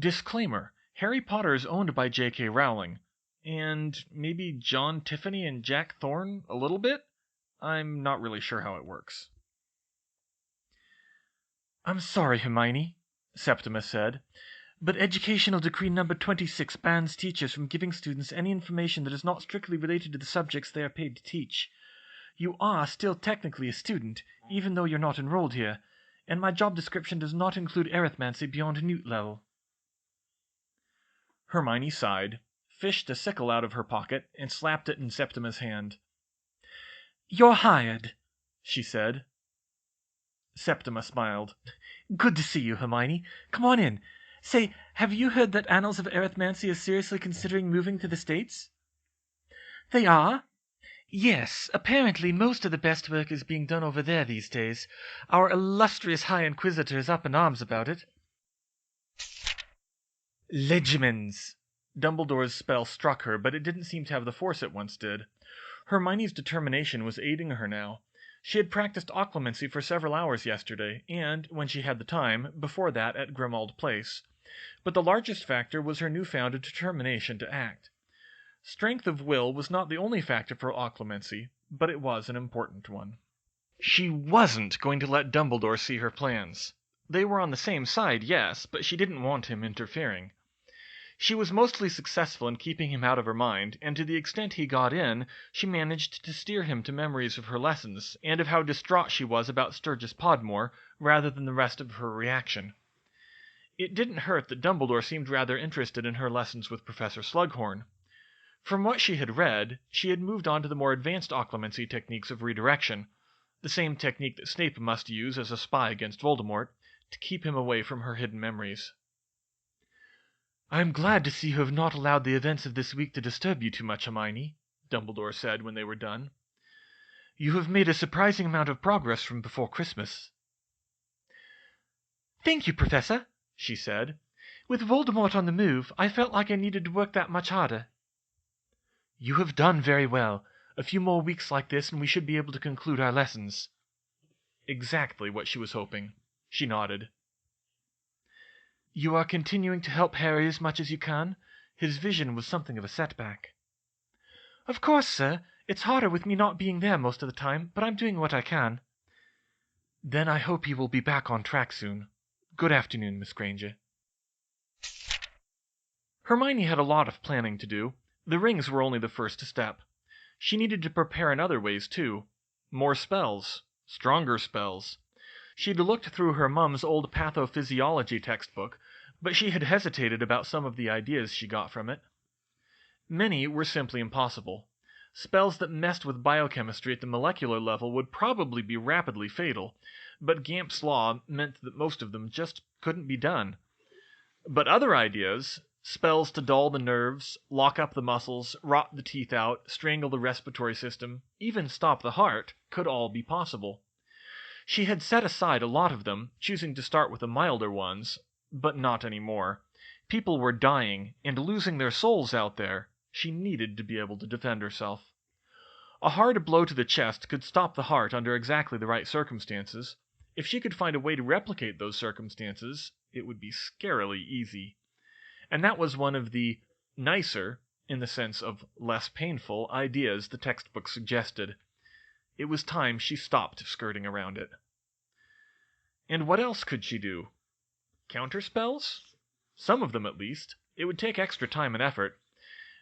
Disclaimer: Harry Potter is owned by J.K. Rowling. And maybe John Tiffany and Jack Thorne a little bit? I'm not really sure how it works. I'm sorry, Hermione, Septimus said, but Educational Decree Number 26 bans teachers from giving students any information that is not strictly related to the subjects they are paid to teach. You are still technically a student, even though you're not enrolled here, and my job description does not include arithmancy beyond Newt level. Hermione sighed, fished a sickle out of her pocket, and slapped it in Septimus' hand. You're hired, she said. Septima smiled. Good to see you, Hermione. Come on in. Say, have you heard that Annals of Arithmancy is seriously considering moving to the States? They are? Yes, apparently most of the best work is being done over there these days. Our illustrious High Inquisitor is up in arms about it. Legimens! Dumbledore's spell struck her, but it didn't seem to have the force it once did. Hermione's determination was aiding her now. She had practiced occlumency for several hours yesterday, and, when she had the time, before that at Grimmauld Place. But the largest factor was her newfound determination to act. Strength of will was not the only factor for occlumency, but it was an important one. She wasn't going to let Dumbledore see her plans. They were on the same side, yes, but she didn't want him interfering. She was mostly successful in keeping him out of her mind, and to the extent he got in, she managed to steer him to memories of her lessons, and of how distraught she was about Sturgis Podmore, rather than the rest of her reaction. It didn't hurt that Dumbledore seemed rather interested in her lessons with Professor Slughorn. From what she had read, she had moved on to the more advanced occlumency techniques of redirection, the same technique that Snape must use as a spy against Voldemort, to keep him away from her hidden memories. I am glad to see you have not allowed the events of this week to disturb you too much, Hermione, Dumbledore said when they were done. You have made a surprising amount of progress from before Christmas. Thank you, Professor, she said. With Voldemort on the move, I felt like I needed to work that much harder. You have done very well. A few more weeks like this and we should be able to conclude our lessons. Exactly what she was hoping. She nodded. You are continuing to help Harry as much as you can? His vision was something of a setback. Of course, sir. It's harder with me not being there most of the time, but I'm doing what I can. Then I hope you will be back on track soon. Good afternoon, Miss Granger. Hermione had a lot of planning to do. The rings were only the first step. She needed to prepare in other ways, too. More spells. Stronger spells. She'd looked through her mum's old pathophysiology textbook, but she had hesitated about some of the ideas she got from it. Many were simply impossible. Spells that messed with biochemistry at the molecular level would probably be rapidly fatal, but Gamp's law meant that most of them just couldn't be done. But other ideas, spells to dull the nerves, lock up the muscles, rot the teeth out, strangle the respiratory system, even stop the heart, could all be possible. She had set aside a lot of them, choosing to start with the milder ones, but not anymore. People were dying and losing their souls out there. She needed to be able to defend herself. A hard blow to the chest could stop the heart under exactly the right circumstances. If she could find a way to replicate those circumstances, it would be scarily easy. And that was one of the nicer, in the sense of less painful, ideas the textbook suggested. It was time she stopped skirting around it. And what else could she do? Counterspells? Some of them, at least. It would take extra time and effort.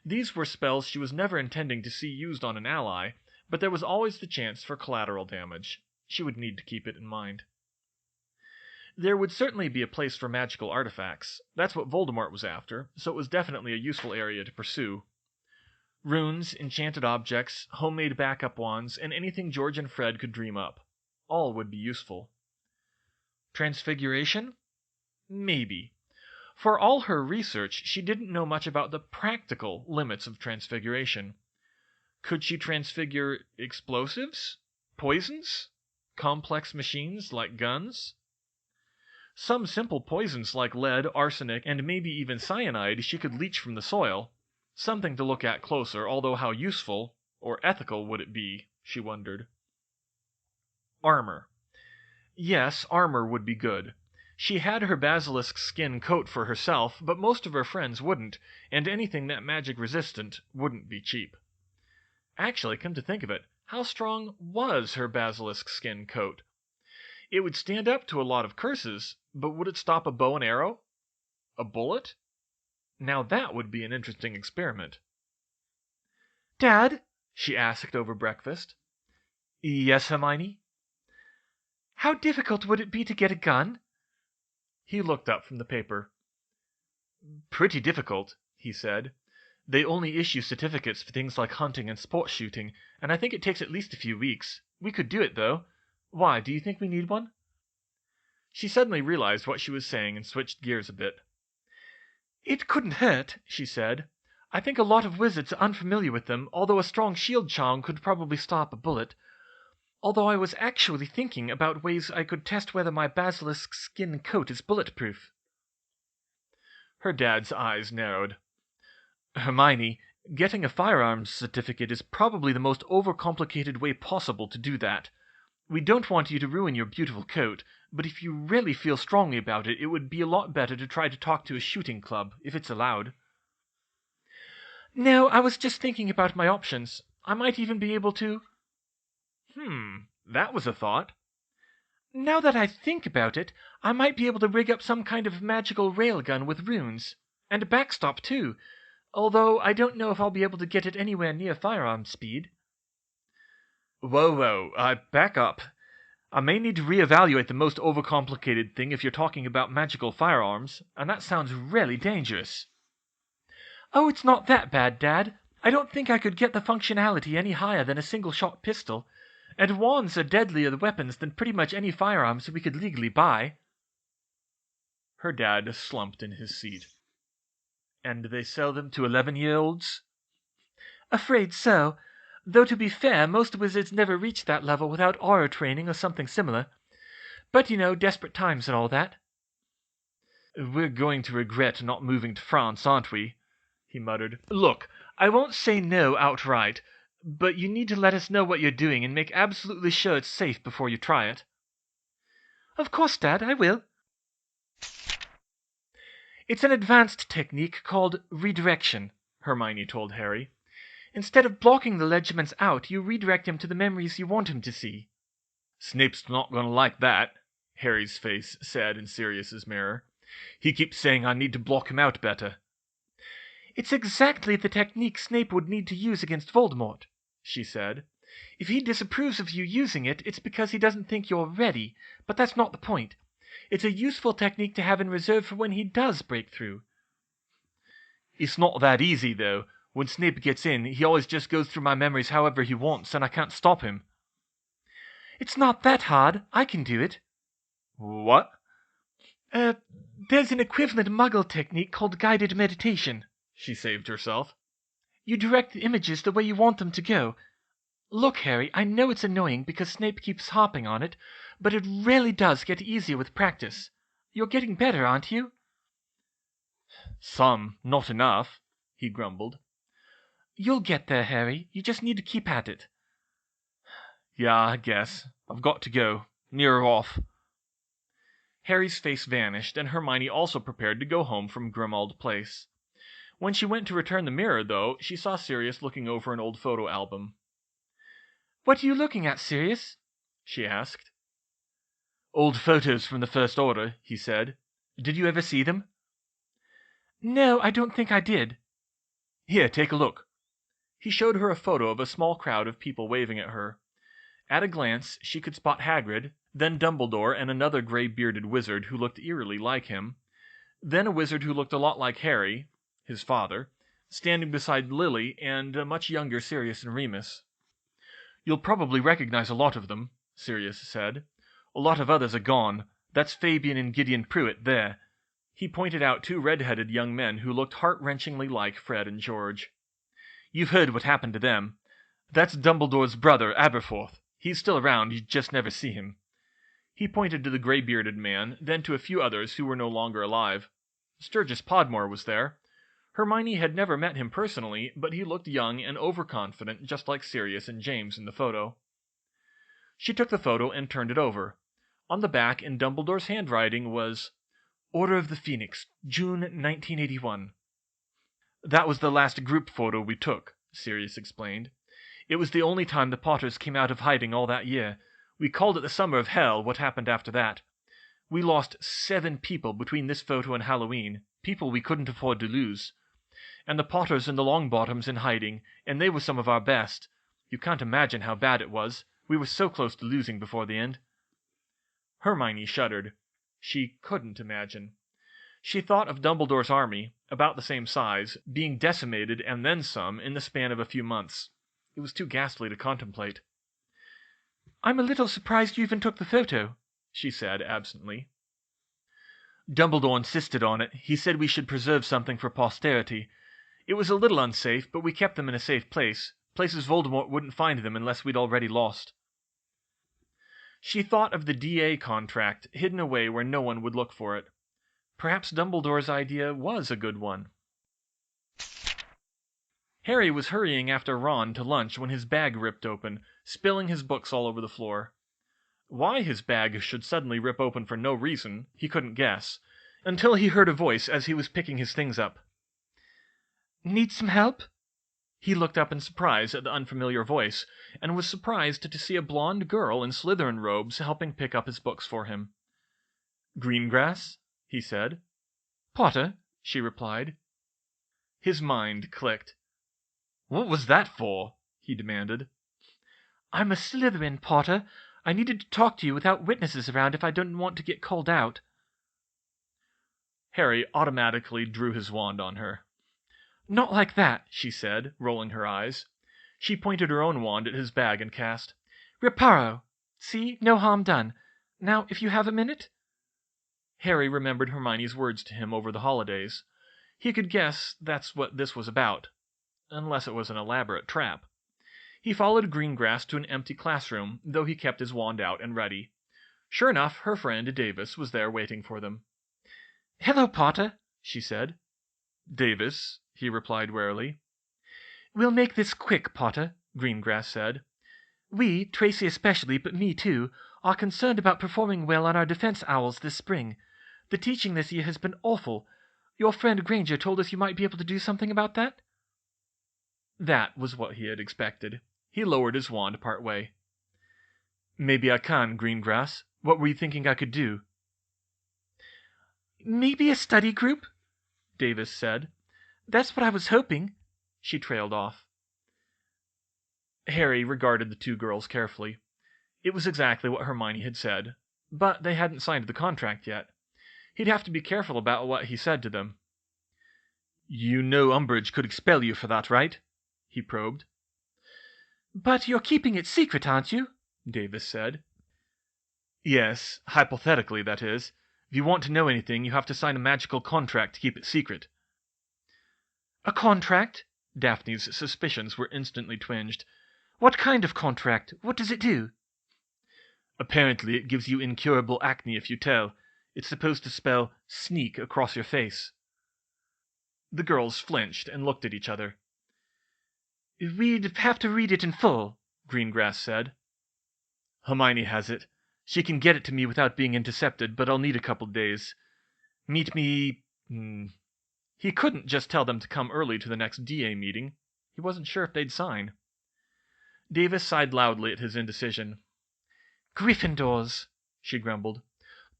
These were spells she was never intending to see used on an ally, but there was always the chance for collateral damage. She would need to keep it in mind. There would certainly be a place for magical artifacts. That's what Voldemort was after, so it was definitely a useful area to pursue. Runes, enchanted objects, homemade backup wands, and anything George and Fred could dream up. All would be useful. Transfiguration? Maybe. For all her research, she didn't know much about the practical limits of transfiguration. Could she transfigure explosives? Poisons? Complex machines like guns? Some simple poisons like lead, arsenic, and maybe even cyanide she could leach from the soil. Something to look at closer, although how useful, or ethical would it be, she wondered. Armor. Yes, armor would be good. She had her basilisk skin coat for herself, but most of her friends wouldn't, and anything that magic resistant wouldn't be cheap. Actually, come to think of it, how strong was her basilisk skin coat? It would stand up to a lot of curses, but would it stop a bow and arrow? A bullet? Now that would be an interesting experiment. Dad? She asked over breakfast. Yes, Hermione? How difficult would it be to get a gun? He looked up from the paper. Pretty difficult, he said. They only issue certificates for things like hunting and sport shooting, and I think it takes at least a few weeks. We could do it, though. Why, do you think we need one? She suddenly realized what she was saying and switched gears a bit. It couldn't hurt, she said. I think a lot of wizards are unfamiliar with them, although a strong shield charm could probably stop a bullet. Although I was actually thinking about ways I could test whether my basilisk skin coat is bulletproof. Her dad's eyes narrowed. Hermione, getting a firearms certificate is probably the most overcomplicated way possible to do that. We don't want you to ruin your beautiful coat, but if you really feel strongly about it, it would be a lot better to try to talk to a shooting club, if it's allowed. No, I was just thinking about my options. I might even be able to... That was a thought. Now that I think about it, I might be able to rig up some kind of magical railgun with runes. And a backstop, too. Although I don't know if I'll be able to get it anywhere near firearm speed. Whoa, back up. I may need to reevaluate the most overcomplicated thing if you're talking about magical firearms, and that sounds really dangerous. Oh, it's not that bad, Dad. I don't think I could get the functionality any higher than a single-shot pistol, and wands are deadlier weapons than pretty much any firearms we could legally buy. Her dad slumped in his seat. And they sell them to 11-year-olds? Afraid so. Though to be fair, most wizards never reach that level without aura training or something similar. But you know, desperate times and all that. We're going to regret not moving to France, aren't we? He muttered. Look, I won't say no outright, but you need to let us know what you're doing and make absolutely sure it's safe before you try it. Of course, Dad, I will. It's an advanced technique called redirection, Hermione told Harry. Instead of blocking the legiments out, you redirect him to the memories you want him to see. Snape's not going to like that, Harry's face sad and serious as mirror. He keeps saying I need to block him out better. It's exactly the technique Snape would need to use against Voldemort, she said. If he disapproves of you using it, it's because he doesn't think you're ready, but that's not the point. It's a useful technique to have in reserve for when he does break through. It's not that easy, though. When Snape gets in, he always just goes through my memories however he wants, and I can't stop him. It's not that hard. I can do it. What? There's an equivalent Muggle technique called guided meditation. She saved herself. You direct the images the way you want them to go. Look, Harry, I know it's annoying because Snape keeps harping on it, but it really does get easier with practice. You're getting better, aren't you? Some, not enough, he grumbled. You'll get there, Harry. You just need to keep at it. Yeah, I guess. I've got to go. Near off. Harry's face vanished, and Hermione also prepared to go home from Grimmauld Place. When she went to return the mirror, though, she saw Sirius looking over an old photo album. What are you looking at, Sirius? She asked. Old photos from the First Order, he said. Did you ever see them? No, I don't think I did. Here, take a look. He showed her a photo of a small crowd of people waving at her. At a glance, she could spot Hagrid, then Dumbledore and another gray-bearded wizard who looked eerily like him, then a wizard who looked a lot like Harry, his father, standing beside Lily and a much younger Sirius and Remus. You'll probably recognize a lot of them, Sirius said. A lot of others are gone. That's Fabian and Gideon Prewett there. He pointed out two red-headed young men who looked heart-wrenchingly like Fred and George. You've heard what happened to them. That's Dumbledore's brother, Aberforth. He's still around, you just never see him. He pointed to the gray-bearded man, then to a few others who were no longer alive. Sturgis Podmore was there. Hermione had never met him personally, but he looked young and overconfident, just like Sirius and James in the photo. She took the photo and turned it over. On the back, in Dumbledore's handwriting, was Order of the Phoenix, June 1981. That was the last group photo we took, Sirius explained. It was the only time the Potters came out of hiding all that year. We called it the Summer of Hell, what happened after that. We lost 7 people between this photo and Halloween, people we couldn't afford to lose. And the Potters and the Longbottoms in hiding, and they were some of our best. You can't imagine how bad it was. We were so close to losing before the end. Hermione shuddered. She couldn't imagine. She thought of Dumbledore's army, about the same size, being decimated and then some in the span of a few months. It was too ghastly to contemplate. "I'm a little surprised you even took the photo," she said absently. Dumbledore insisted on it. He said we should preserve something for posterity. It was a little unsafe, but we kept them in a safe place. Places Voldemort wouldn't find them unless we'd already lost. She thought of the DA contract, hidden away where no one would look for it. Perhaps Dumbledore's idea was a good one. Harry was hurrying after Ron to lunch when his bag ripped open, spilling his books all over the floor. Why his bag should suddenly rip open for no reason, he couldn't guess, until he heard a voice as he was picking his things up. "Need some help?" He looked up in surprise at the unfamiliar voice, and was surprised to see a blonde girl in Slytherin robes helping pick up his books for him. "Greengrass?" he said. "Potter," she replied. His mind clicked. "What was that for?" he demanded. "I'm a Slytherin, Potter. I needed to talk to you without witnesses around if I didn't want to get called out." Harry automatically drew his wand on her. "Not like that," she said, rolling her eyes. She pointed her own wand at his bag and cast. "Reparo. See? No harm done. Now, if you have a minute?" Harry remembered Hermione's words to him over the holidays. He could guess that's what this was about, unless it was an elaborate trap. He followed Greengrass to an empty classroom, though he kept his wand out and ready. Sure enough, her friend Davis was there waiting for them. "Hello, Potter," she said. "Davis," he replied warily. "We'll make this quick, Potter," Greengrass said. "We, Tracy especially, but me too, are concerned about performing well on our defense owls this spring. The teaching this year has been awful. Your friend Granger told us you might be able to do something about that?" That was what he had expected. He lowered his wand part way. "Maybe I can, Greengrass. What were you thinking I could do?" "Maybe a study group," Davis said. "That's what I was hoping." She trailed off. Harry regarded the two girls carefully. It was exactly what Hermione had said, but they hadn't signed the contract yet. He'd have to be careful about what he said to them. "You know Umbridge could expel you for that, right?" he probed. "But you're keeping it secret, aren't you?" Davis said. "Yes, hypothetically, that is. If you want to know anything, you have to sign a magical contract to keep it secret." "A contract?" Daphne's suspicions were instantly twinged. "What kind of contract? What does it do?" "Apparently it gives you incurable acne if you tell. It's supposed to spell sneak across your face." The girls flinched and looked at each other. "We'd have to read it in full," Greengrass said. "Hermione has it. She can get it to me without being intercepted, but I'll need a couple days. Meet me... He couldn't just tell them to come early to the next DA meeting. He wasn't sure if they'd sign. Davis sighed loudly at his indecision. "Gryffindors," she grumbled.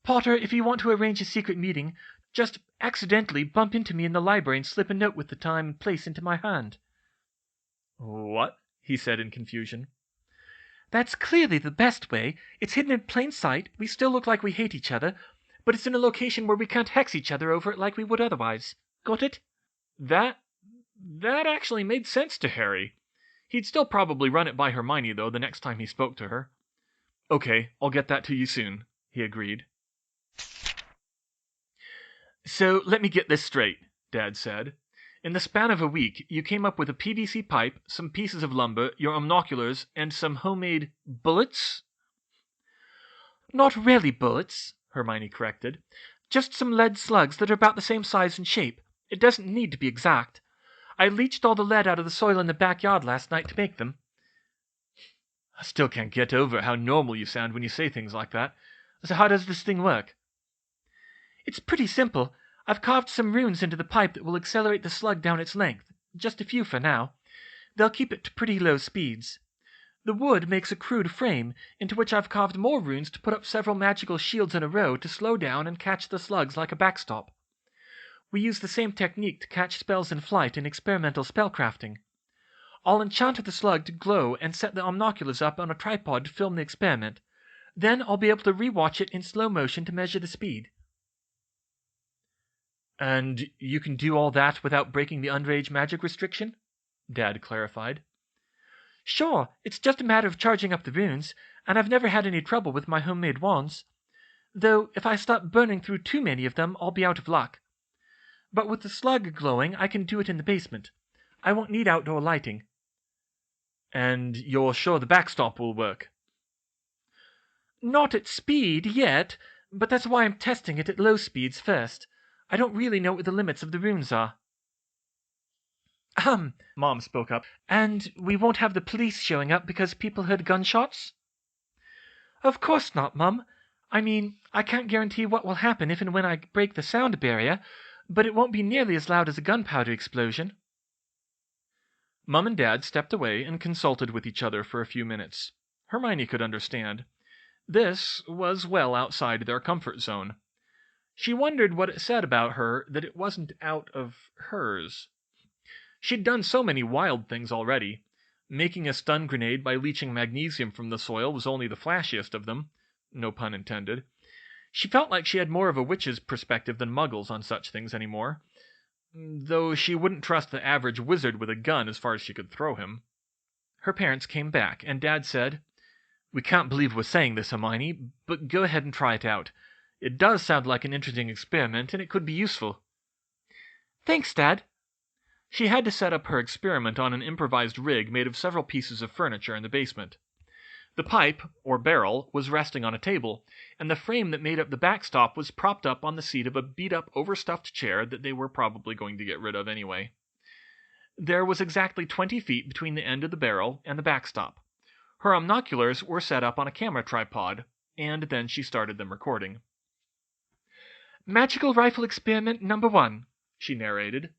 "Potter, if you want to arrange a secret meeting, just accidentally bump into me in the library and slip a note with the time and place into my hand." "What?" he said in confusion. "That's clearly the best way. It's hidden in plain sight, we still look like we hate each other, but it's in a location where we can't hex each other over it like we would otherwise. Got it?" That actually made sense to Harry. He'd still probably run it by Hermione, though, the next time he spoke to her. "Okay, I'll get that to you soon," he agreed. "So let me get this straight," Dad said. "In the span of a week, you came up with a PVC pipe, some pieces of lumber, your omnoculars, and some homemade bullets?" "Not really bullets," Hermione corrected. "Just some lead slugs that are about the same size and shape. It doesn't need to be exact. I leached all the lead out of the soil in the backyard last night to make them." "I still can't get over how normal you sound when you say things like that. So how does this thing work? It's pretty simple. I've carved some runes into the pipe that will accelerate the slug down its length. Just a few for now. They'll keep it to pretty low speeds. The wood makes a crude frame, into which I've carved more runes to put up several magical shields in a row to slow down and catch the slugs like a backstop. We use the same technique to catch spells in flight in experimental spellcrafting. I'll enchant the slug to glow and set the omnoculars up on a tripod to film the experiment. Then I'll be able to rewatch it in slow motion to measure the speed. And you can do all that without breaking the underage magic restriction? Dad clarified. Sure, it's just a matter of charging up the runes, and I've never had any trouble with my homemade wands. Though, if I start burning through too many of them, I'll be out of luck. But with the slug glowing, I can do it in the basement. I won't need outdoor lighting. And you're sure the backstop will work? Not at speed yet, but that's why I'm testing it at low speeds first. I don't really know what the limits of the runes are. Mom spoke up. And we won't have the police showing up because people heard gunshots? Of course not, Mum. I mean, I can't guarantee what will happen if and when I break the sound barrier, but it won't be nearly as loud as a gunpowder explosion. Mum and Dad stepped away and consulted with each other for a few minutes. Hermione could understand. This was well outside their comfort zone. She wondered what it said about her that it wasn't out of hers. She'd done so many wild things already. Making a stun grenade by leaching magnesium from the soil was only the flashiest of them. No pun intended. She felt like she had more of a witch's perspective than muggles on such things anymore. Though she wouldn't trust the average wizard with a gun as far as she could throw him. Her parents came back, and Dad said, "We can't believe we're saying this, Hermione, but go ahead and try it out. It does sound like an interesting experiment, and it could be useful." Thanks, Dad. She had to set up her experiment on an improvised rig made of several pieces of furniture in the basement. The pipe, or barrel, was resting on a table, and the frame that made up the backstop was propped up on the seat of a beat-up, overstuffed chair that they were probably going to get rid of anyway. There was exactly 20 feet between the end of the barrel and the backstop. Her omnoculars were set up on a camera tripod, and then she started them recording. "Magical rifle experiment number 1, she narrated.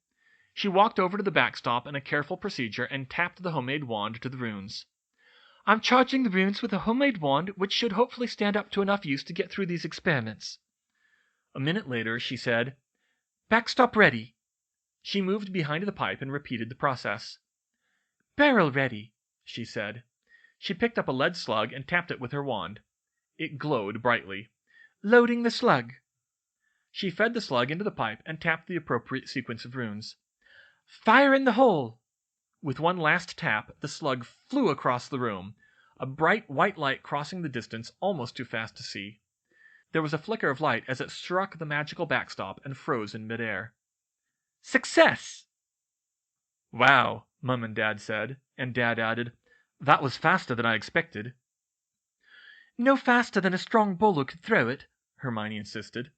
She walked over to the backstop in a careful procedure and tapped the homemade wand to the runes. I'm charging the runes with a homemade wand, which should hopefully stand up to enough use to get through these experiments." A minute later, she said, "Backstop ready." She moved behind the pipe and repeated the process. "Barrel ready," she said. She picked up a lead slug and tapped it with her wand. It glowed brightly. "Loading the slug." She fed the slug into the pipe and tapped the appropriate sequence of runes. "Fire in the hole." With one last tap, the slug flew across the room, a bright white light crossing the distance almost too fast to see. There was a flicker of light as it struck the magical backstop and froze in midair. "Success!" "Wow," Mum and Dad said, and Dad added, "That was faster than I expected." "No faster than a strong bowler could throw it," Hermione insisted.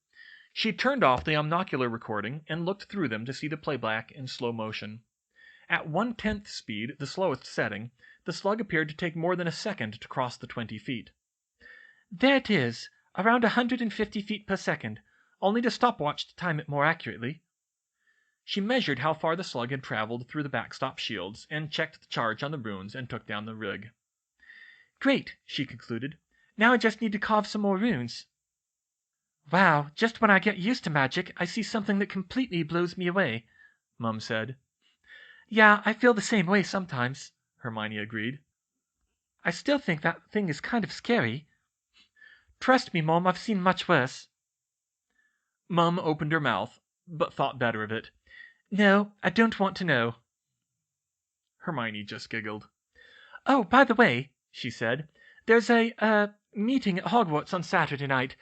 She turned off the omnocular recording and looked through them to see the playback in slow motion. At 1/10 speed, the slowest setting, the slug appeared to take more than a second to cross the 20 feet. "There it is, around 150 feet per second. I'll need a stopwatch to time it more accurately." She measured how far the slug had traveled through the backstop shields, and checked the charge on the runes and took down the rig. "Great," she concluded. "Now I just need to carve some more runes." "Wow, just when I get used to magic, I see something that completely blows me away," Mum said. "Yeah, I feel the same way sometimes," Hermione agreed. "I still think that thing is kind of scary. Trust me, Mom, I've seen much worse." Mum opened her mouth, but thought better of it. "No, I don't want to know." Hermione just giggled. "Oh, by the way," she said, "there's a meeting at Hogwarts on Saturday night.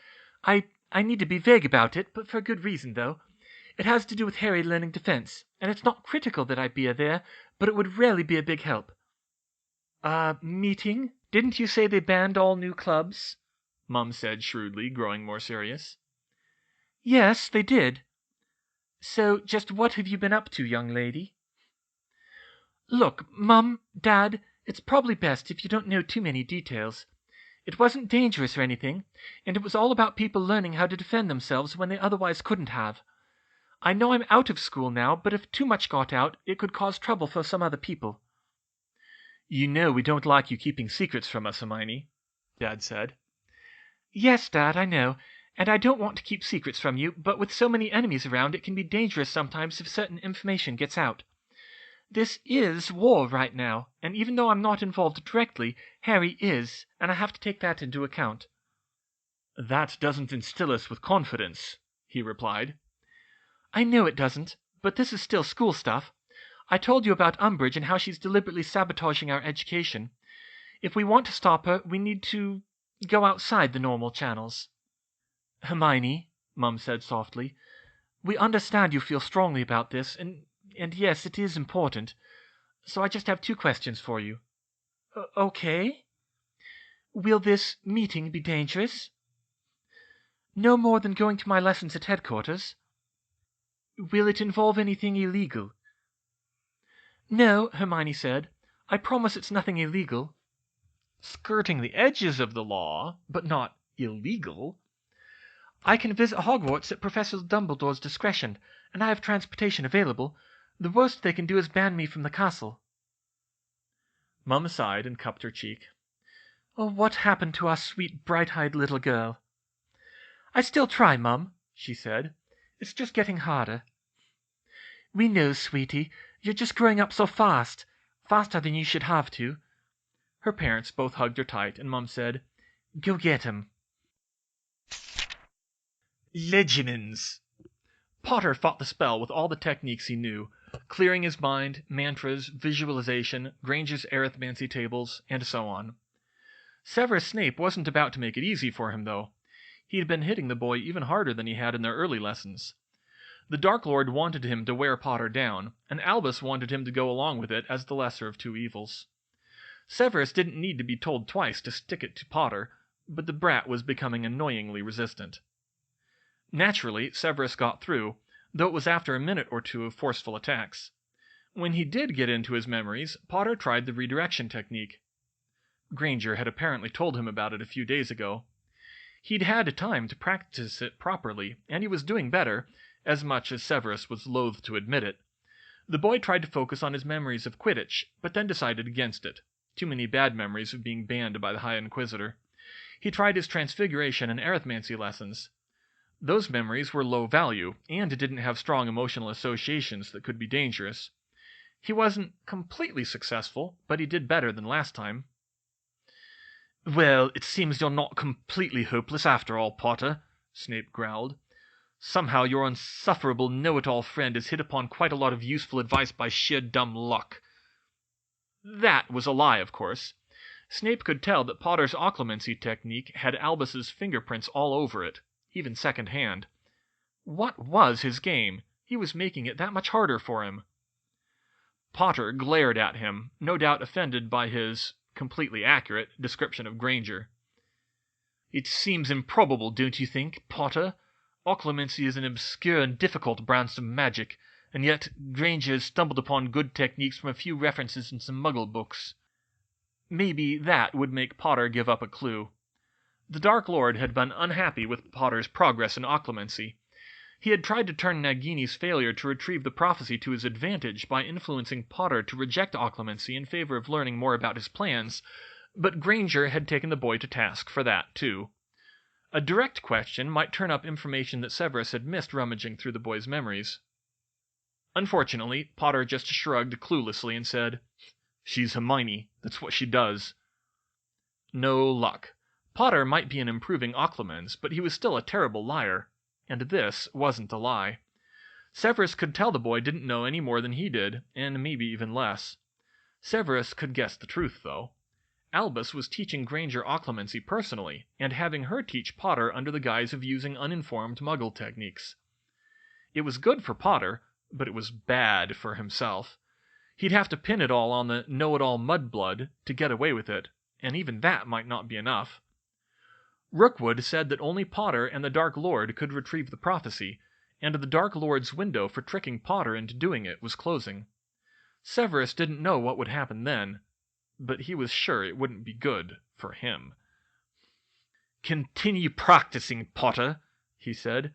I need to be vague about it, but for a good reason, though. It has to do with Harry learning defense, and it's not critical that I be there, but it would really be a big help." Meeting? Didn't you say they banned all new clubs?" Mum said shrewdly, growing more serious. "Yes, they did. So, just what have you been up to, young lady?" "Look, Mum, Dad, it's probably best if you don't know too many details. It wasn't dangerous or anything, and it was all about people learning how to defend themselves when they otherwise couldn't have. I know I'm out of school now, but if too much got out, it could cause trouble for some other people." "You know we don't like you keeping secrets from us, Hermione," Dad said. "Yes, Dad, I know, and I don't want to keep secrets from you, but with so many enemies around, it can be dangerous sometimes if certain information gets out. This is war right now, and even though I'm not involved directly, Harry is, and I have to take that into account." "That doesn't instill us with confidence," he replied. "I know it doesn't, but this is still school stuff. I told you about Umbridge and how she's deliberately sabotaging our education. If we want to stop her, we need to go outside the normal channels." "Hermione," Mum said softly, "we understand you feel strongly about this, and yes, it is important. So I just have 2 questions for you." "Okay." "Will this meeting be dangerous?" "No more than going to my lessons at headquarters." "Will it involve anything illegal?" "No," Hermione said. "I promise it's nothing illegal." Skirting the edges of the law, but not illegal. "I can visit Hogwarts at Professor Dumbledore's discretion, and I have transportation available. The worst they can do is ban me from the castle." Mum sighed and cupped her cheek. "Oh, what happened to our sweet, bright-eyed little girl?" "I still try, Mum," she said. "It's just getting harder." "We know, sweetie. You're just growing up so fast. Faster than you should have to." Her parents both hugged her tight, and Mum said, "Go get him." Legends. Potter fought the spell with all the techniques he knew, clearing his mind, mantras, visualization, Granger's arithmancy tables, and so on. Severus Snape wasn't about to make it easy for him, though. He had been hitting the boy even harder than he had in their early lessons. The Dark Lord wanted him to wear Potter down, and Albus wanted him to go along with it as the lesser of 2 evils. Severus didn't need to be told twice to stick it to Potter, but the brat was becoming annoyingly resistant. Naturally, Severus got through, though it was after a minute or 2 of forceful attacks. When he did get into his memories, Potter tried the redirection technique. Granger had apparently told him about it a few days ago. He'd had time to practice it properly, and he was doing better, as much as Severus was loath to admit it. The boy tried to focus on his memories of Quidditch, but then decided against it. Too many bad memories of being banned by the High Inquisitor. He tried his transfiguration and arithmancy lessons. Those memories were low value, and didn't have strong emotional associations that could be dangerous. He wasn't completely successful, but he did better than last time. "Well, it seems you're not completely hopeless after all, Potter," Snape growled. "Somehow your insufferable know-it-all friend has hit upon quite a lot of useful advice by sheer dumb luck." That was a lie, of course. Snape could tell that Potter's occlumency technique had Albus's fingerprints all over it, even second-hand. What was his game? He was making it that much harder for him. Potter glared at him, no doubt offended by his, completely accurate, description of Granger. "It seems improbable, don't you think, Potter? Occlumency is an obscure and difficult branch of magic, and yet Granger has stumbled upon good techniques from a few references in some Muggle books." Maybe that would make Potter give up a clue. The Dark Lord had been unhappy with Potter's progress in occlumency. He had tried to turn Nagini's failure to retrieve the prophecy to his advantage by influencing Potter to reject occlumency in favor of learning more about his plans, but Granger had taken the boy to task for that, too. A direct question might turn up information that Severus had missed rummaging through the boy's memories. Unfortunately, Potter just shrugged cluelessly and said, "She's Hermione. That's what she does." No luck. Potter might be an improving occlumens, but he was still a terrible liar. And this wasn't a lie. Severus could tell the boy didn't know any more than he did, and maybe even less. Severus could guess the truth, though. Albus was teaching Granger occlumency personally, and having her teach Potter under the guise of using uninformed Muggle techniques. It was good for Potter, but it was bad for himself. He'd have to pin it all on the know-it-all mudblood to get away with it, and even that might not be enough. Rookwood said that only Potter and the Dark Lord could retrieve the prophecy, and the Dark Lord's window for tricking Potter into doing it was closing. Severus didn't know what would happen then, but he was sure it wouldn't be good for him. "Continue practicing, Potter," he said.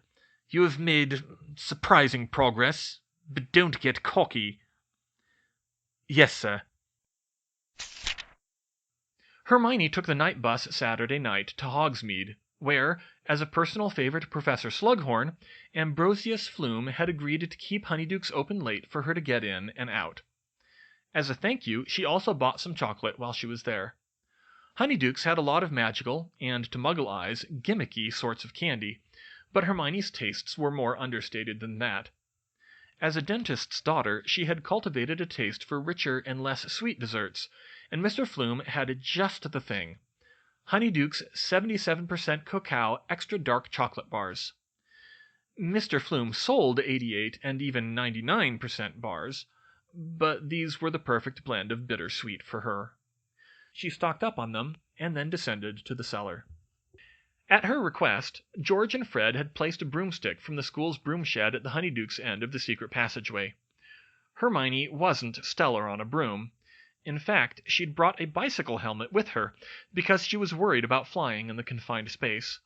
"You have made surprising progress, but don't get cocky." "Yes, sir." Hermione took the night bus Saturday night to Hogsmeade, where, as a personal favor to Professor Slughorn, Ambrosius Flume had agreed to keep Honeyduke's open late for her to get in and out. As a thank you, she also bought some chocolate while she was there. Honeyduke's had a lot of magical, and to Muggle eyes, gimmicky sorts of candy, but Hermione's tastes were more understated than that. As a dentist's daughter, she had cultivated a taste for richer and less sweet desserts, and Mr. Flume had just the thing: Honeyduke's 77% cacao extra dark chocolate bars. Mr. Flume sold 88 and even 99% bars, but these were the perfect blend of bitter-sweet for her. She stocked up on them, and then descended to the cellar. At her request, George and Fred had placed a broomstick from the school's broom shed at the Honeyduke's end of the secret passageway. Hermione wasn't stellar on a broom. In fact, she'd brought a bicycle helmet with her, because she was worried about flying in the confined space.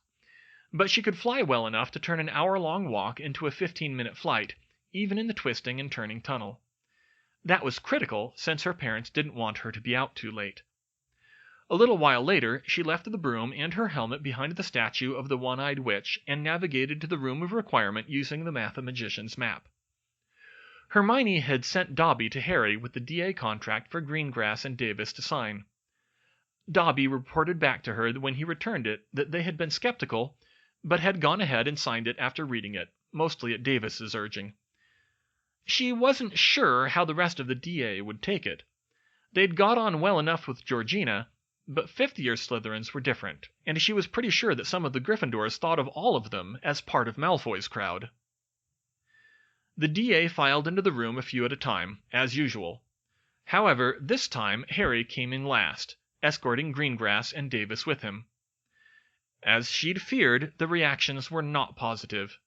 But she could fly well enough to turn an hour-long walk into a 15-minute flight, even in the twisting and turning tunnel. That was critical, since her parents didn't want her to be out too late. A little while later, she left the broom and her helmet behind the statue of the one-eyed witch and navigated to the room of requirement using the Mathemagician's map. Hermione had sent Dobby to Harry with the DA contract for Greengrass and Davis to sign. Dobby reported back to her when he returned it that they had been skeptical, but had gone ahead and signed it after reading it, mostly at Davis's urging. She wasn't sure how the rest of the DA would take it. They'd got on well enough with Georgina, but fifth-year Slytherins were different, and she was pretty sure that some of the Gryffindors thought of all of them as part of Malfoy's crowd. The DA filed into the room a few at a time, as usual. However, this time Harry came in last, escorting Greengrass and Davis with him. As she'd feared, the reactions were not positive.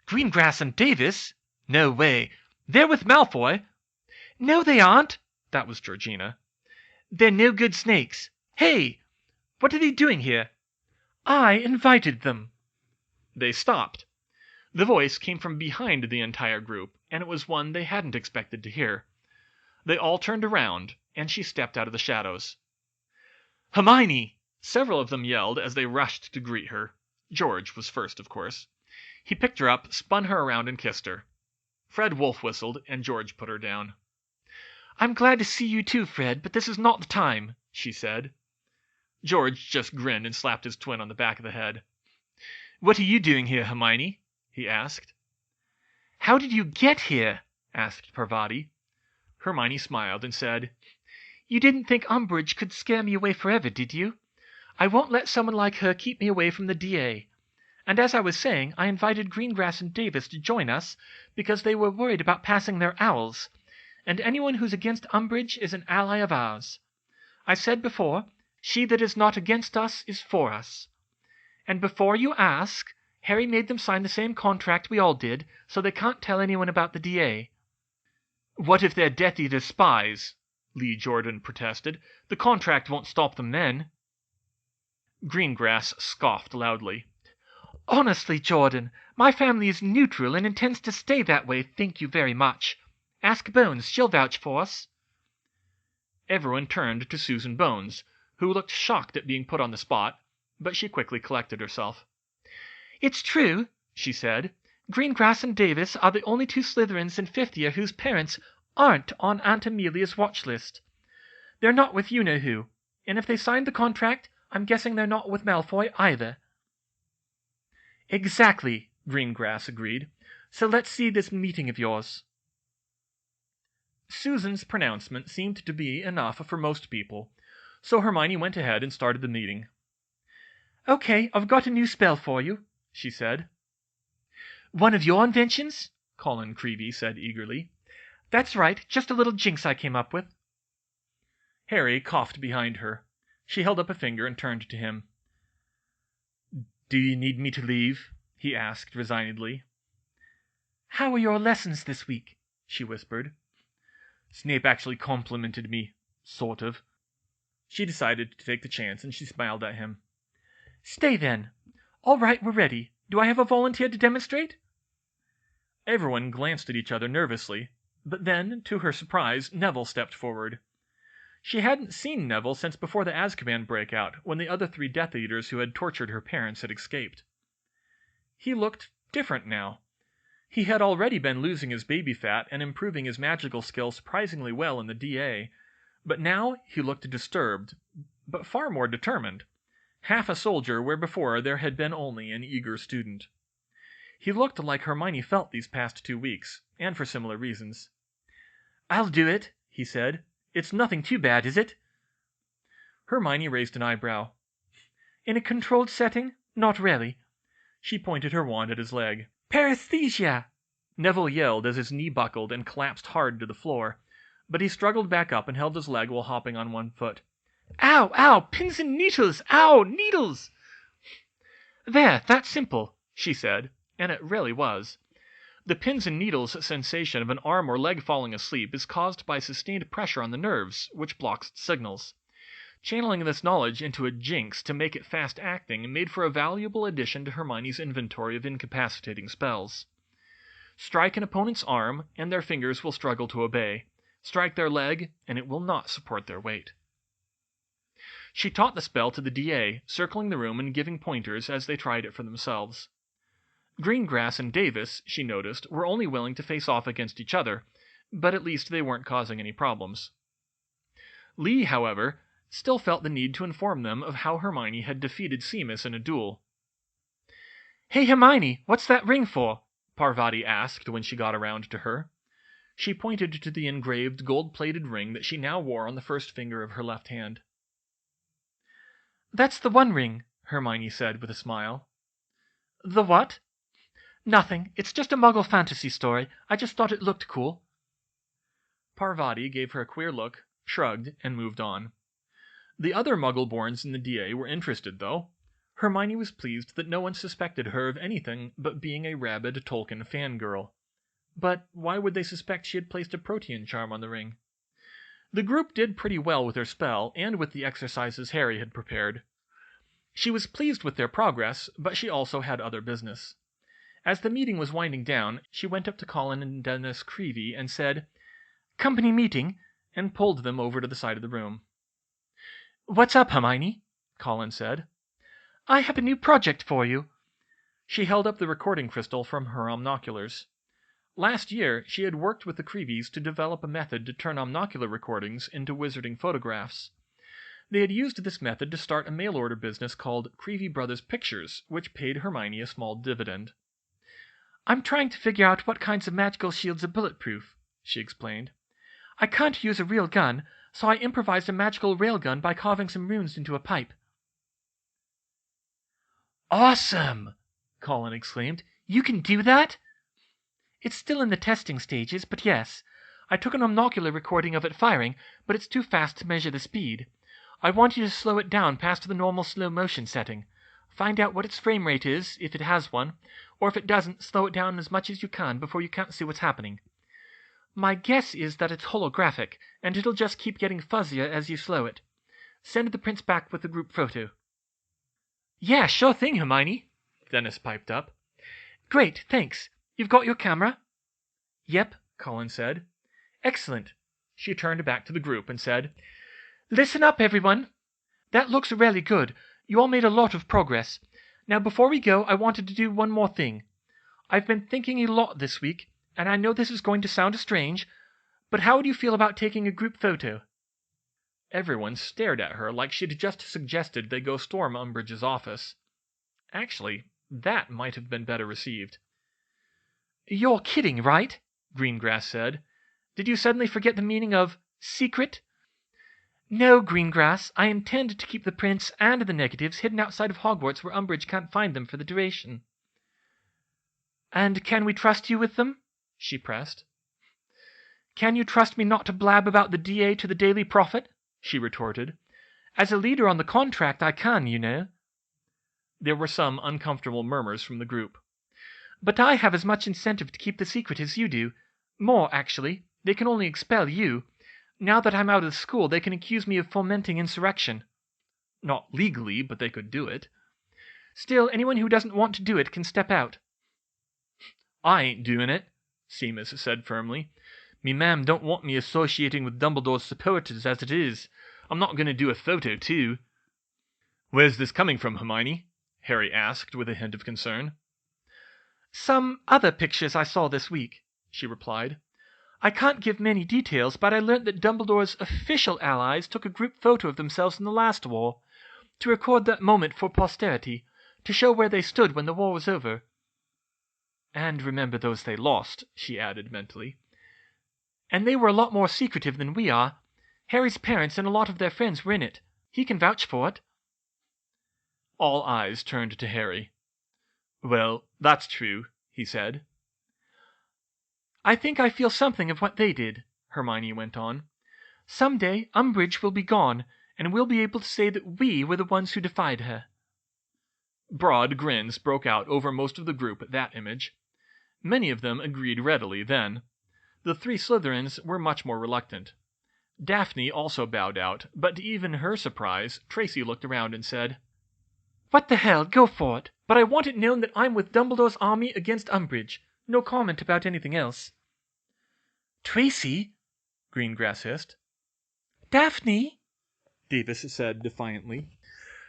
"Greengrass and Davis? No way. They're with Malfoy." "No, they aren't." That was Georgina. "They're no good snakes. Hey! What are they doing here?" "I invited them." They stopped. The voice came from behind the entire group, and it was one they hadn't expected to hear. They all turned around, and she stepped out of the shadows. "Hermione!" Several of them yelled as they rushed to greet her. George was first, of course. He picked her up, spun her around, and kissed her. Fred wolf whistled, and George put her down. "I'm glad to see you too, Fred, but this is not the time," she said. George just grinned and slapped his twin on the back of the head. "What are you doing here, Hermione?" he asked. "How did you get here?" asked Parvati. Hermione smiled and said, "You didn't think Umbridge could scare me away forever, did you? I won't let someone like her keep me away from the DA. And as I was saying, I invited Greengrass and Davis to join us because they were worried about passing their owls, and anyone who's against Umbridge is an ally of ours. I said before, she that is not against us is for us. And before you ask, Harry made them sign the same contract we all did, so they can't tell anyone about the DA. "What if they're Death Eater spies?" Lee Jordan protested. "The contract won't stop them then." Greengrass scoffed loudly. "Honestly, Jordan, my family is neutral and intends to stay that way, thank you very much. Ask Bones, she'll vouch for us." Everyone turned to Susan Bones, who looked shocked at being put on the spot, but she quickly collected herself. "It's true," she said. "Greengrass and Davis are the only two Slytherins in fifth year whose parents aren't on Aunt Amelia's watch list. They're not with you-know-who, and if they signed the contract, I'm guessing they're not with Malfoy either." "Exactly," Greengrass agreed. "So let's see this meeting of yours." Susan's pronouncement seemed to be enough for most people, so Hermione went ahead and started the meeting. "Okay, I've got a new spell for you," she said. "One of your inventions?" Colin Creevey said eagerly. "That's right, just a little jinx I came up with." Harry coughed behind her. She held up a finger and turned to him. "Do you need me to leave?" he asked resignedly. "How are your lessons this week?" she whispered. "Snape actually complimented me, sort of." She decided to take the chance, and she smiled at him. Stay then. All right, we're ready. Do I have a volunteer to demonstrate? Everyone glanced at each other nervously, but then, to her surprise, Neville stepped forward. She hadn't seen Neville since before the Azkaban breakout, when the other 3 Death Eaters who had tortured her parents had escaped. He looked different now. He had already been losing his baby fat and improving his magical skill surprisingly well in the DA, but now he looked disturbed, but far more determined. Half a soldier where before there had been only an eager student. He looked like Hermione felt these past 2 weeks, and for similar reasons. I'll do it, he said. It's nothing too bad, is it? Hermione raised an eyebrow. In a controlled setting? Not really. She pointed her wand at his leg. Paresthesia! Neville yelled as his knee buckled and collapsed hard to the floor, but he struggled back up and held his leg while hopping on one foot. Ow, ow, pins and needles, ow, needles! There, that's simple, she said, and it really was. The pins and needles sensation of an arm or leg falling asleep is caused by sustained pressure on the nerves, which blocks its signals. Channeling this knowledge into a jinx to make it fast-acting made for a valuable addition to Hermione's inventory of incapacitating spells. Strike an opponent's arm, and their fingers will struggle to obey. Strike their leg, and it will not support their weight. She taught the spell to the DA, circling the room and giving pointers as they tried it for themselves. Greengrass and Davis, she noticed, were only willing to face off against each other, but at least they weren't causing any problems. Lee, however, still felt the need to inform them of how Hermione had defeated Seamus in a duel. Hey Hermione, what's that ring for? Parvati asked when she got around to her. She pointed to the engraved gold-plated ring that she now wore on the first finger of her left hand. That's the One Ring, Hermione said with a smile. The what? Nothing. It's just a Muggle fantasy story. I just thought it looked cool. Parvati gave her a queer look, shrugged, and moved on. The other Muggle-borns in the DA were interested, though. Hermione was pleased that no one suspected her of anything but being a rabid Tolkien fangirl. But why would they suspect she had placed a protean charm on the ring? The group did pretty well with her spell, and with the exercises Harry had prepared. She was pleased with their progress, but she also had other business. As the meeting was winding down, she went up to Colin and Dennis Creevey and said, "Company meeting," and pulled them over to the side of the room. "What's up, Hermione?" Colin said. "I have a new project for you." She held up the recording crystal from her omnoculars. Last year, she had worked with the Creeveys to develop a method to turn omnocular recordings into wizarding photographs. They had used this method to start a mail-order business called Creevey Brothers Pictures, which paid Hermione a small dividend. "I'm trying to figure out what kinds of magical shields are bulletproof," she explained. "I can't use a real gun, so I improvised a magical railgun by carving some runes into a pipe." "Awesome!" Colin exclaimed. "You can do that?" "It's still in the testing stages, but yes. I took an omnocular recording of it firing, but it's too fast to measure the speed. I want you to slow it down past the normal slow motion setting. Find out what its frame rate is, if it has one, or if it doesn't, slow it down as much as you can before you can't see what's happening. My guess is that it's holographic, and it'll just keep getting fuzzier as you slow it. Send the prints back with the group photo." "Yeah, sure thing, Hermione," Dennis piped up. "Great, thanks. You've got your camera?" "Yep," Colin said. "Excellent." She turned back to the group and said, "Listen up, everyone. That looks really good. You all made a lot of progress. Now, before we go, I wanted to do one more thing. I've been thinking a lot this week, and I know this is going to sound strange, but how would you feel about taking a group photo?" Everyone stared at her like she'd just suggested they go storm Umbridge's office. Actually, that might have been better received. "You're kidding, right?" Greengrass said. "Did you suddenly forget the meaning of secret?" "No, Greengrass. I intend to keep the prints and the negatives hidden outside of Hogwarts where Umbridge can't find them for the duration." "And can we trust you with them?" she pressed. "Can you trust me not to blab about the DA to the Daily Prophet?" she retorted. "As a leader on the contract, I can, you know." There were some uncomfortable murmurs from the group. "But I have as much incentive to keep the secret as you do. More, actually. They can only expel you. Now that I'm out of school, they can accuse me of fomenting insurrection." "Not legally, but they could do it." Still, anyone who doesn't want to do it can step out. I ain't doing it, Seamus said firmly. Me mam don't want me associating with Dumbledore's supporters as it is. I'm not going to do a photo, too. Where's this coming from, Hermione? Harry asked with a hint of concern. Some other pictures I saw this week, she replied. I can't give many details, but I learnt that Dumbledore's official allies took a group photo of themselves in the last war, to record that moment for posterity, to show where they stood when the war was over. And remember those they lost, she added mentally. And they were a lot more secretive than we are. Harry's parents and a lot of their friends were in it. He can vouch for it. All eyes turned to Harry. Well, that's true, he said. I think I feel something of what they did, Hermione went on. Some day Umbridge will be gone, and we'll be able to say that we were the ones who defied her. Broad grins broke out over most of the group at that image. Many of them agreed readily then. The 3 Slytherins were much more reluctant. Daphne also bowed out, but to even her surprise, Tracy looked around and said, What the hell, go for it, but I want it known that I'm with Dumbledore's army against Umbridge. No comment about anything else. Tracy, Greengrass hissed. Daphne, Davis said defiantly.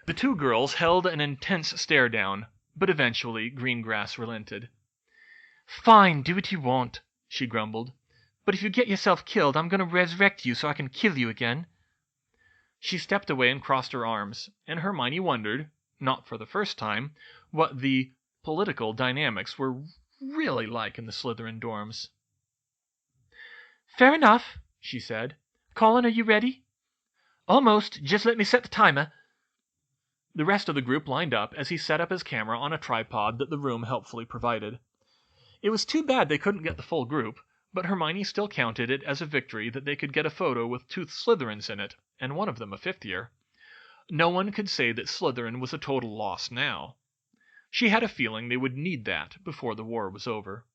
The 2 girls held an intense stare down, but eventually Greengrass relented. Fine, do what you want, she grumbled. But if you get yourself killed, I'm going to resurrect you so I can kill you again. She stepped away and crossed her arms, and Hermione wondered, not for the first time, what the political dynamics were really like in the Slytherin dorms. Fair enough, she said. Colin, are you ready? Almost. Just let me set the timer. The rest of the group lined up as he set up his camera on a tripod that the room helpfully provided. It was too bad they couldn't get the full group, but Hermione still counted it as a victory that they could get a photo with 2 Slytherins in it, and one of them a 5th year. No one could say that Slytherin was a total loss now. She had a feeling they would need that before the war was over.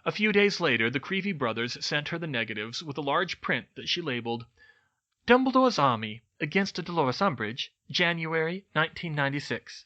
A few days later, the Creevey brothers sent her the negatives with a large print that she labeled, Dumbledore's Army against Dolores Umbridge, January 1996.